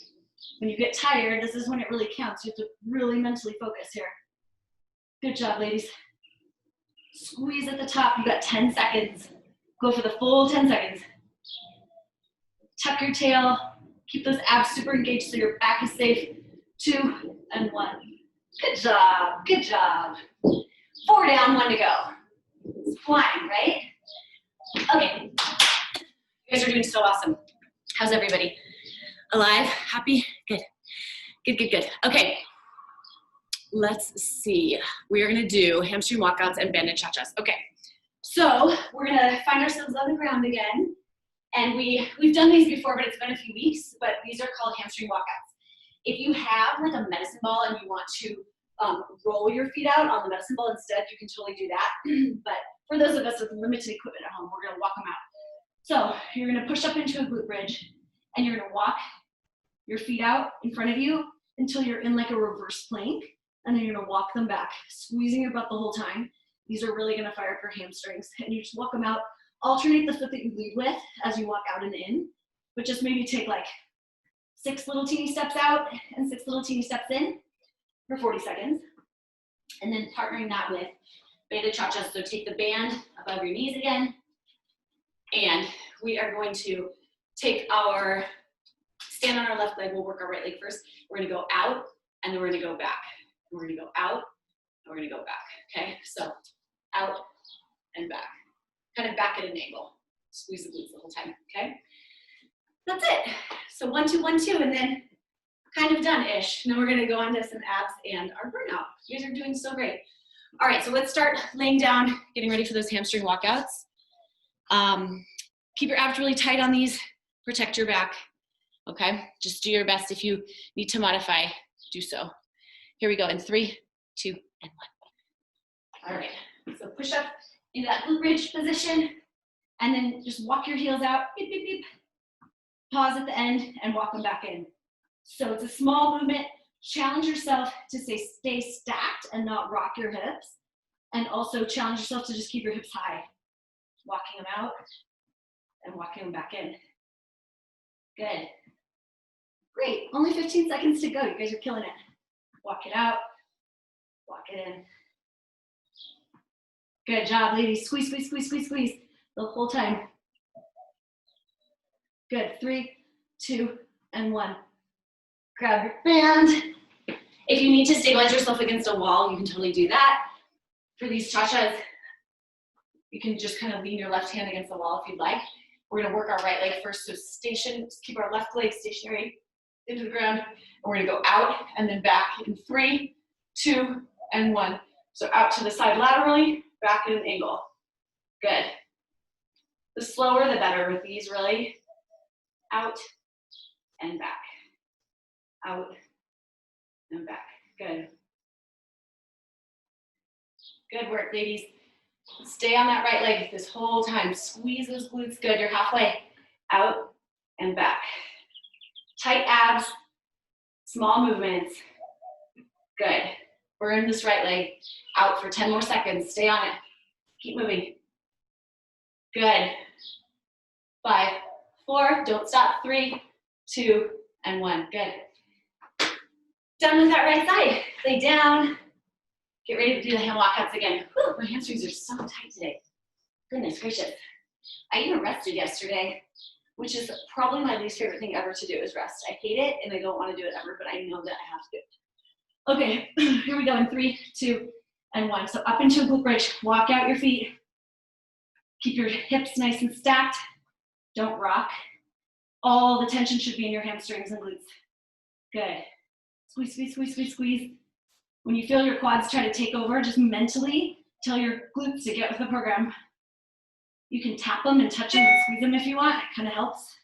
When you get tired, this is when it really counts. You have to really mentally focus here. Good job, ladies. Squeeze at the top. You got 10 seconds. Go for the full 10 seconds. Tuck your tail. Keep those abs super engaged so your back is safe. 2 and 1. Good job. Good job. 4 down, 1 to go. It's flying, right? Okay. You guys are doing so awesome. How's everybody? Alive? Happy? Good. Good, good, good. Okay. Let's see. We are gonna do hamstring walkouts and bandit cha-chas. Okay. So we're gonna find ourselves on the ground again. And we've done these before, but it's been a few weeks, but these are called hamstring walkouts. If you have like a medicine ball and you want to roll your feet out on the medicine ball instead, you can totally do that. But for those of us with limited equipment at home, we're gonna walk them out. So you're gonna push up into a glute bridge and you're gonna walk your feet out in front of you until you're in like a reverse plank, and then you're gonna walk them back, squeezing your butt the whole time. These are really gonna fire up your hamstrings, and you just walk them out. Alternate the foot that you lead with as you walk out and in, but just maybe take like 6 little teeny steps out and 6 little teeny steps in for 40 seconds. And then partnering that with bandit cha-chas. So take the band above your knees again, and we are going to take our, stand on our left leg, we'll work our right leg first. We're gonna go out, and then we're gonna go back. We're gonna go out, and we're gonna go back, okay? So out and back. Kind of back at an angle. Squeeze the glutes the whole time, okay? That's it. So 1, 2, 1, 2, and then kind of done-ish. Now we're gonna go on to some abs and our burnout. You guys are doing so great. All right, so let's start laying down, getting ready for those hamstring walkouts. Keep your abs really tight on these. Protect your back, okay? Just do your best. If you need to modify, do so. Here we go in 3, 2, and 1. All right, so push up into that glute bridge position, and then just walk your heels out, beep, beep, beep. Pause at the end and walk them back in. So it's a small movement. Challenge yourself to stay stacked and not rock your hips, and also challenge yourself to just keep your hips high. Walking them out and walking them back in. Good. Great. Only 15 seconds to go. You guys are killing it. Walk it out. Walk it in. Good job, ladies. Squeeze, squeeze, squeeze, squeeze, squeeze the whole time. Good. 3, 2, and 1. Grab your band. If you need to stabilize yourself against a wall, you can totally do that. For these cha-chas, you can just kind of lean your left hand against the wall if you'd like. We're gonna work our right leg first, so station, just keep our left leg stationary into the ground, and we're gonna go out and then back in 3, 2, and 1. So out to the side laterally, back at an angle. Good. The slower, the better with these, really. Out and back. Out and back. Good. Good work, ladies. Stay on that right leg this whole time. Squeeze those glutes. Good. You're halfway. Out and back. Tight abs. Small movements. Good. Burn this right leg out for 10 more seconds. Stay on it. Keep moving. Good. 5, 4, don't stop. 3, 2, and 1. Good. Done with that right side. Lay down. Get ready to do the hand walkouts again. Whew, my hamstrings are so tight today. Goodness gracious. I even rested yesterday, which is probably my least favorite thing ever to do is rest. I hate it and I don't want to do it ever, but I know that I have to. Okay, here we go in 3, 2, and 1. So up into a glute bridge. Walk out your feet. Keep your hips nice and stacked. Don't rock. All the tension should be in your hamstrings and glutes. Good. Squeeze, squeeze, squeeze, squeeze, squeeze. When you feel your quads try to take over, just mentally tell your glutes to get with the program. You can tap them and touch them and squeeze them if you want. It kind of helps.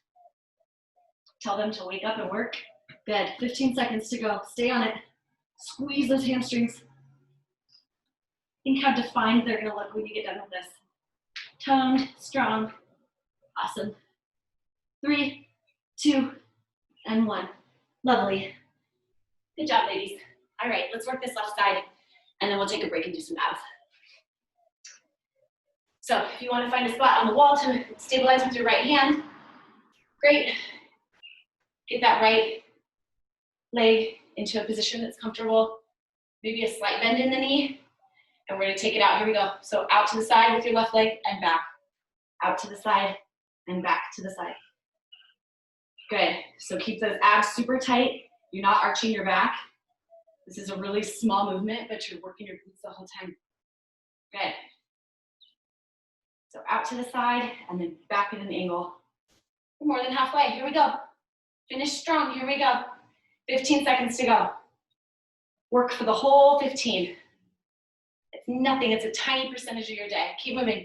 Tell them to wake up and work. Good. 15 seconds to go. Stay on it. Squeeze those hamstrings. Think how defined they're going to look when you get done with this. Toned, strong. Awesome. 3, 2, and 1. Lovely. Good job, ladies. All right, let's work this left side, and then we'll take a break and do some abs. So if you want to find a spot on the wall to stabilize with your right hand, great. Get that right leg into a position that's comfortable. Maybe a slight bend in the knee, and we're going to take it out. Here we go. So out to the side with your left leg and back. Out to the side and back to the side. Good. So keep those abs super tight. You're not arching your back. This is a really small movement, but you're working your glutes the whole time. Good. So out to the side and then back at an angle. We're more than halfway. Here we go. Finish strong. Here we go. 15 seconds to go. Work for the whole 15. It's nothing. It's a tiny percentage of your day. Keep moving.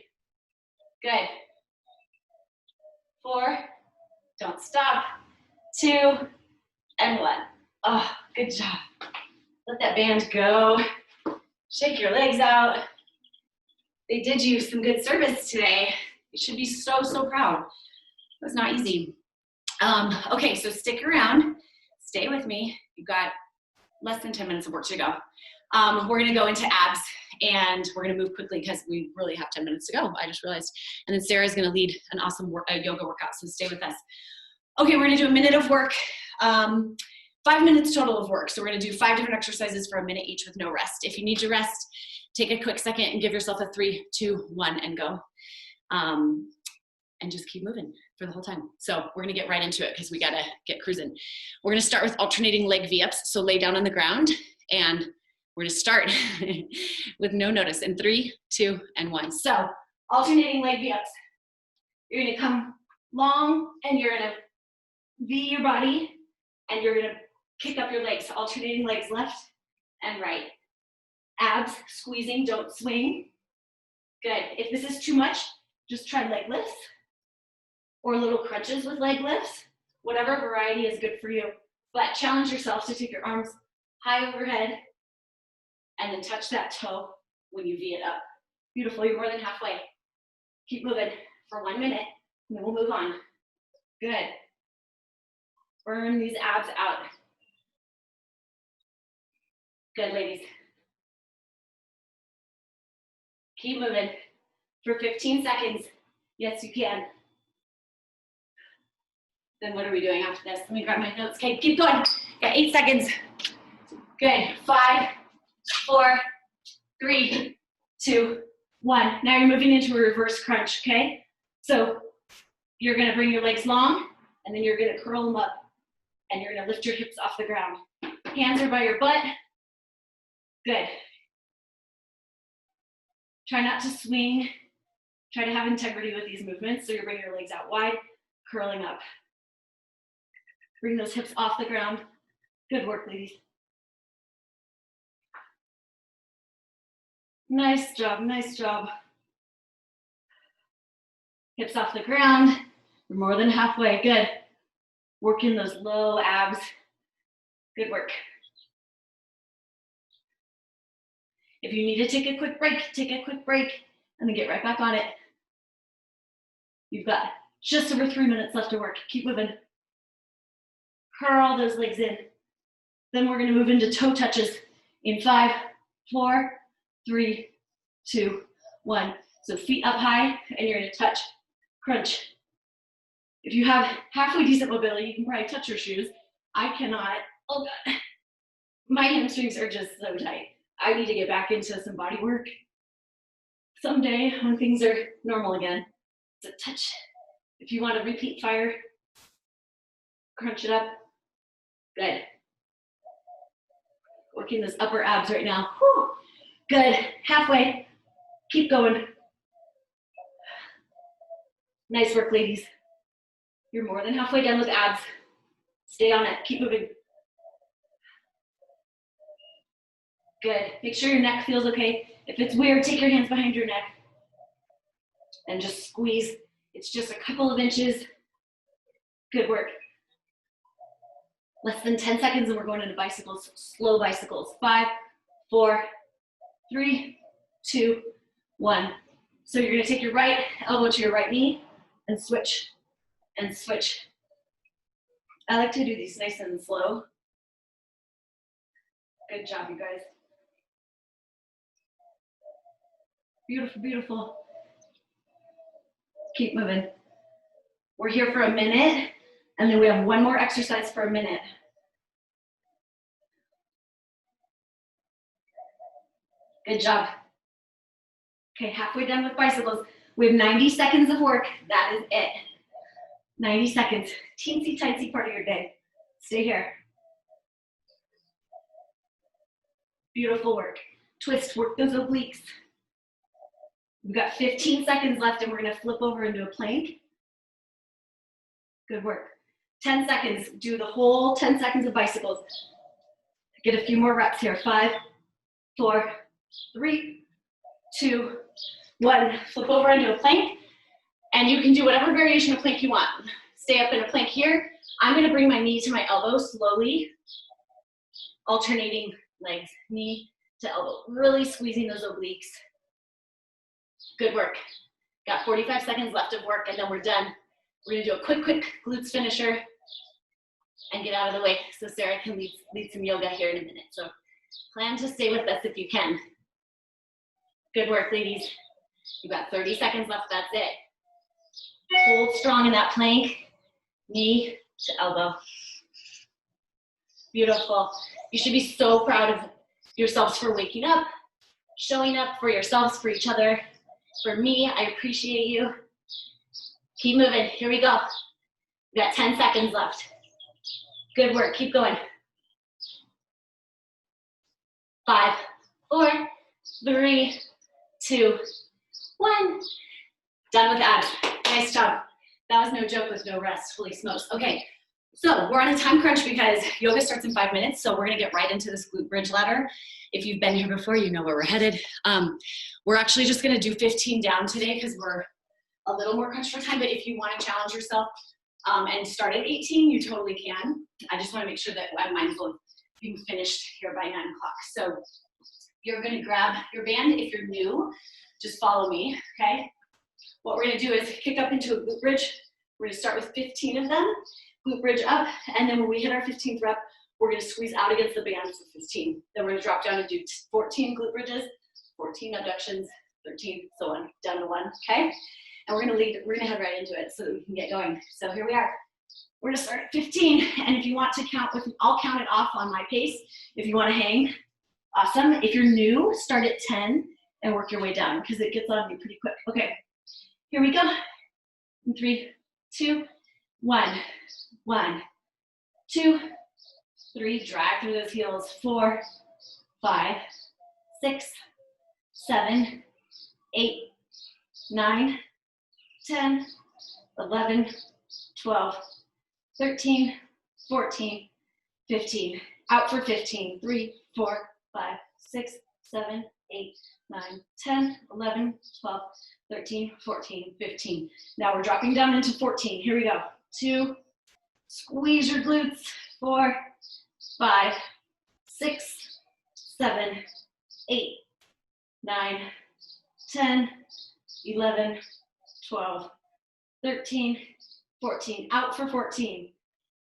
Good. 4. Don't stop. 2 and 1. Oh, good job. Let that band go. Shake your legs out. They did you some good service today. You should be so, so proud. It was not easy. Okay, so stick around. Stay with me. You've got less than 10 minutes of work to go. We're going to go into abs, and we're going to move quickly because we really have 10 minutes to go. I just realized. And then Sarah's going to lead an awesome yoga workout, so stay with us. Okay, we're going to do a minute of work. 5 minutes total of work. So we're going to do 5 different exercises for a minute each with no rest. If you need to rest, take a quick second and give yourself a 3, 2, 1 and go. And just keep moving for the whole time. So we're going to get right into it because we got to get cruising. We're going to start with alternating leg V-ups. So lay down on the ground, and we're going to start with no notice in 3, 2, and 1. So alternating leg V-ups. You're going to come long, and you're going to V your body, and you're going to kick up your legs, alternating legs left and right. Abs squeezing, don't swing. Good. If this is too much, just try leg lifts or little crunches with leg lifts. Whatever variety is good for you. But challenge yourself to take your arms high overhead and then touch that toe when you V it up. Beautiful. You're more than halfway. Keep moving for 1 minute, and then we'll move on. Good. Burn these abs out. Good, ladies. Keep moving for 15 seconds. Yes, you can. Then what are we doing after this? Let me grab my notes. Okay, keep going. Got 8 seconds. Good. 5, 4, 3, 2, 1. Now you're moving into a reverse crunch, okay? So you're going to bring your legs long, and then you're going to curl them up, and you're going to lift your hips off the ground. Hands are by your butt. Good. Try not to swing. Try to have integrity with these movements. So you're bringing your legs out wide, curling up. Bring those hips off the ground. Good work, ladies. Nice job, nice job. Hips off the ground. You're more than halfway. Good. Working those low abs. Good work. If you need to take a quick break, take a quick break, and then get right back on it. You've got just over 3 minutes left to work. Keep moving. Curl those legs in. Then we're gonna move into toe touches in 5, 4, 3, 2, 1. So feet up high, and you're gonna touch, crunch. If you have halfway decent mobility, you can probably touch your shoes. I cannot. Oh God. My hamstrings are just so tight. I need to get back into some body work someday when things are normal again. So touch. If you want to repeat fire, crunch it up. Good. Working those upper abs right now. Whew. Good. Halfway. Keep going. Nice work, ladies. You're more than halfway done with abs. Stay on it. Keep moving. Good. Make sure your neck feels okay. If it's weird, take your hands behind your neck and just squeeze. It's just a couple of inches. Good work. Less than 10 seconds and we're going into bicycles, slow bicycles. 5, 4, 3, 2, 1. So you're gonna take your right elbow to your right knee and switch and switch. I like to do these nice and slow. Good job, you guys. Beautiful, beautiful. Keep moving. We're here for a minute, and then we have one more exercise for a minute. Good job. Okay, halfway done with bicycles. We have 90 seconds of work. That is it. 90 seconds. Teensy titsy part of your day. Stay here. Beautiful work. Twist, work those obliques. We've got 15 seconds left and we're gonna flip over into a plank. Good work. 10 seconds, do the whole 10 seconds of bicycles. Get a few more reps here. 5, 4, 3, 2, 1. Flip over into a plank. And you can do whatever variation of plank you want. Stay up in a plank here. I'm gonna bring my knee to my elbow slowly, alternating legs, knee to elbow, really squeezing those obliques. Good work. Got 45 seconds left of work and then we're done. We're gonna do a quick glutes finisher and get out of the way so Sarah can lead some yoga here in a minute. So plan to stay with us if you can. Good work, ladies. You've got 30 seconds left, that's it. Hold strong in that plank, knee to elbow. Beautiful. You should be so proud of yourselves for waking up, showing up for yourselves, for each other. For me, I appreciate you. Keep moving, here we go. We got 10 seconds left. Good work, keep going. 5, 4, 3, 2, 1. Done with abs. Nice job. That was no joke with no rest, holy smokes. Okay, so we're on a time crunch because yoga starts in 5 minutes, so we're gonna get right into this glute bridge ladder. If you've been here before, you know where we're headed. We're actually just gonna do 15 down today because we're a little more crunched for time, but if you wanna challenge yourself and start at 18, you totally can. I just wanna make sure that I'm mindful of being finished here by 9 o'clock. So you're gonna grab your band. If you're new, just follow me, okay? What we're gonna do is kick up into a glute bridge. We're gonna start with 15 of them, glute bridge up, and then when we hit our 15th rep, we're gonna squeeze out against the band for 15. Then we're gonna drop down and do 14 glute bridges, 14 abductions, 13, so on, down to 1, okay? And we're gonna head right into it so that we can get going. So here we are. We're gonna start at 15, and if you want to count with, I'll count it off on my pace. If you wanna hang, awesome. If you're new, start at 10 and work your way down because it gets on you pretty quick. Okay, here we go. 3, 2, 1. 1, 2, 3, drag through those heels. 4, 5, 6, 7, 8, 9, 10, 11, 12, 13, 14, 15. Out for 15. 3, 4, 5, 6, 7, 8, 9, 10, 11, 12, 13, 14, 15. Now we're dropping down into 14. Here we go. 2, squeeze your glutes. 4, 5, 6, 7, 8, 9, 10, 11, 12, 13, 14. Out for 14.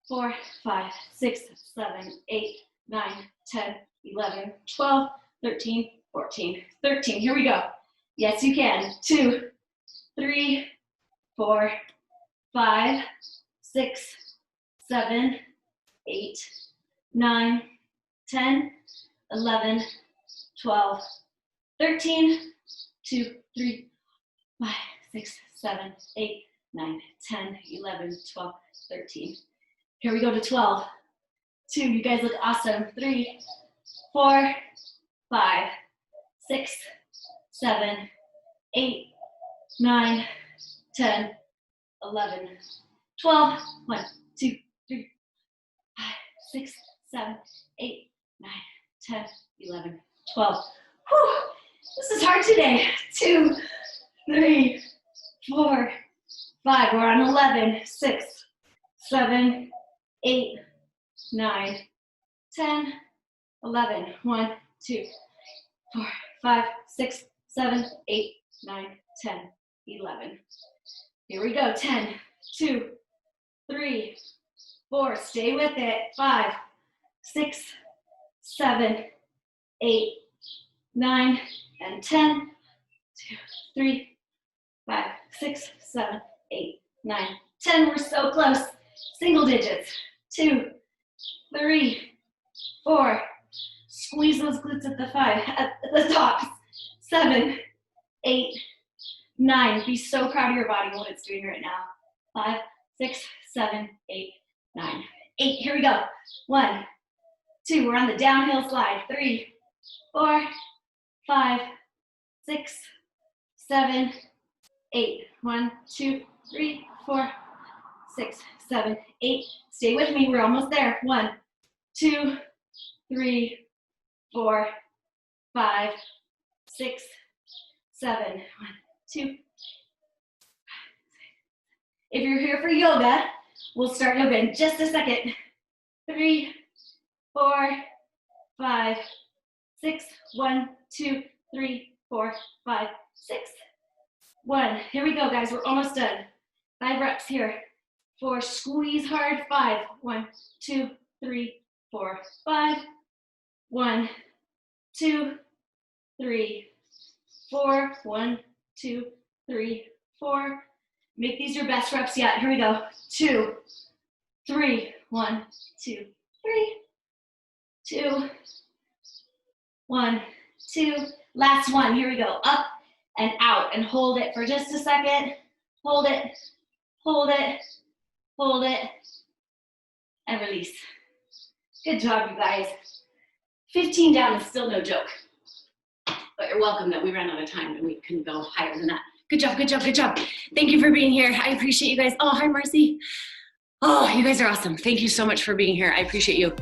4, 5, 6, 7, 8, 9, 10, 11, 12, 13, 14, 13. Here we go. Yes, you can. 2, 3, 4, 5, 6, 7, 8, 9, 10, 11, 12, 13, 2, 3, 5, 6, 7, 8, 9, 10, 11, 12, 13. Here we go to 12. 2, you guys look awesome. 3, 4, 5, 6, 7, 8, 9, 10, 11, 12. 1, 2, 3, 5, 6, 7, 8, 9, 10, 11, 12. Whew, this is hard today. 2, 3, 4, 5. We're on 11. 6, 7, 8, 9, 10, 11. 1, 2, 4, 5, 6, 7, 8, 9, 10, 11. Here we go. 10, 2, 3, 4. Stay with it. 5, 6, 7, 8, 9, and 10. 2, 3, 5, 6, 7, 8, 9, 10. We're so close. Single digits. 2, 3, 4. Squeeze those glutes at the 5, at the tops. 7, 8, 9. Be so proud of your body and what it's doing right now. 5, 6, 7, 8, 9, 8. Here we go. 1, 2. We're on the downhill slide. 3, 4, 5, 6, 7, 8. 1, 2, 3, 4, 6, 7, 8. Stay with me. We're almost there. 1, 2, 3, 4, 5, 6, 7. 1, 2. If you're here for yoga, we'll start yoga in just a second. 3, 4, 5, 6. 1, 2, 3, 4, 5, 6. 1. Here we go, guys. We're almost done. 5 reps here. 4. Squeeze hard. 5. 1, 2, 3, 4, 5. 1, 2, 3, 4. 1, 2, 3, 4. Make these your best reps yet. Here we go. 2, 3. 1, 2, 3. 2. 1, 2. Last one. Here we go. Up and out, and hold it for just a second. Hold it. Hold it. Hold it. And release. Good job, you guys. 15 down is still no joke. But you're welcome that we ran out of time and we couldn't go higher than that. Good job, good job, good job. Thank you for being here. I appreciate you guys. Oh, hi, Marcy. Oh, you guys are awesome. Thank you so much for being here. I appreciate you.